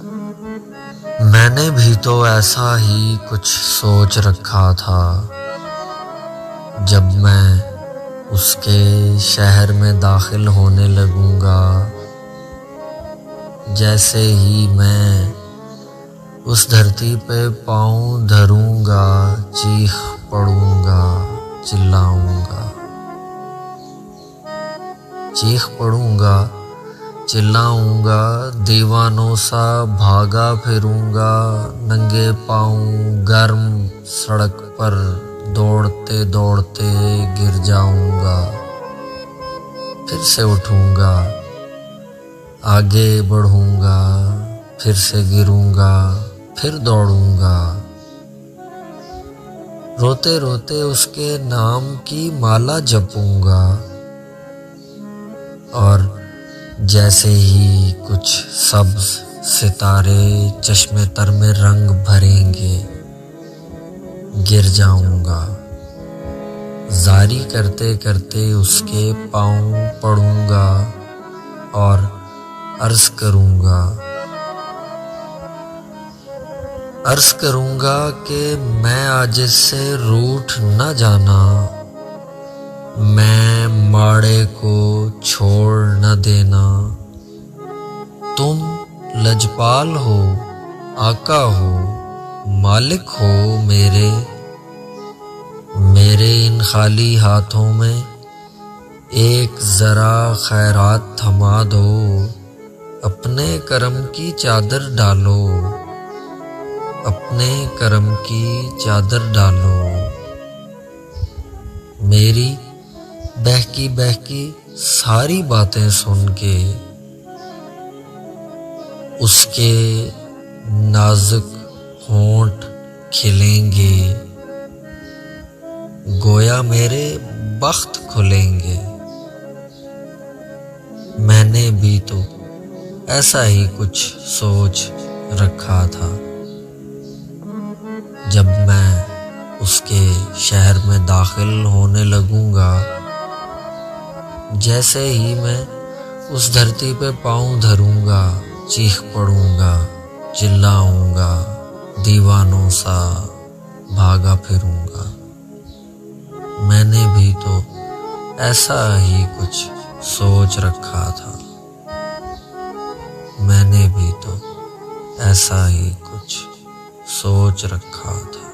मैंने भी तो ऐसा ही कुछ सोच रखा था जब मैं उसके शहर में दाखिल होने लगूंगा। जैसे ही मैं उस धरती पे पाँव धरूंगा, चीख पड़ूंगा, चिल्लाऊंगा, चीख पड़ूंगा, चिल्लाऊंगा, दीवानों सा भागा फिरूंगा, नंगे पाँव गर्म सड़क पर दौड़ते दौड़ते गिर जाऊंगा। फिर से उठूंगा, आगे बढ़ूंगा, फिर से गिरूंगा, फिर दौड़ूंगा। रोते रोते उसके नाम की माला जपूंगा और जैसे ही कुछ सब्ज सितारे चश्मे तर में रंग भरेंगे, गिर जाऊंगा। जारी करते करते उसके पाँव पड़ूंगा और अर्ज करूंगा कि मैं आजिज़ से रूठ न जाना, मैं माड़े को छोड़ न देना। तुम लजपाल हो, आका हो, मालिक हो मेरे इन खाली हाथों में एक जरा खैरात थमा दो। अपने करम की चादर डालो, अपने करम की चादर डालो। मेरी बहकी बहकी सारी बातें सुन के उसके नाजुक होंठ खिलेंगे, गोया मेरे बख्त खुलेंगे। मैंने भी तो ऐसा ही कुछ सोच रखा था जब मैं उसके शहर में दाखिल होने लगूंगा। जैसे ही मैं उस धरती पे पाँव धरूंगा, चीख पड़ूंगा, चिल्लाऊंगा, दीवानों सा भागा फिरूंगा। मैंने भी तो ऐसा ही कुछ सोच रखा था, मैंने भी तो ऐसा ही कुछ सोच रखा था।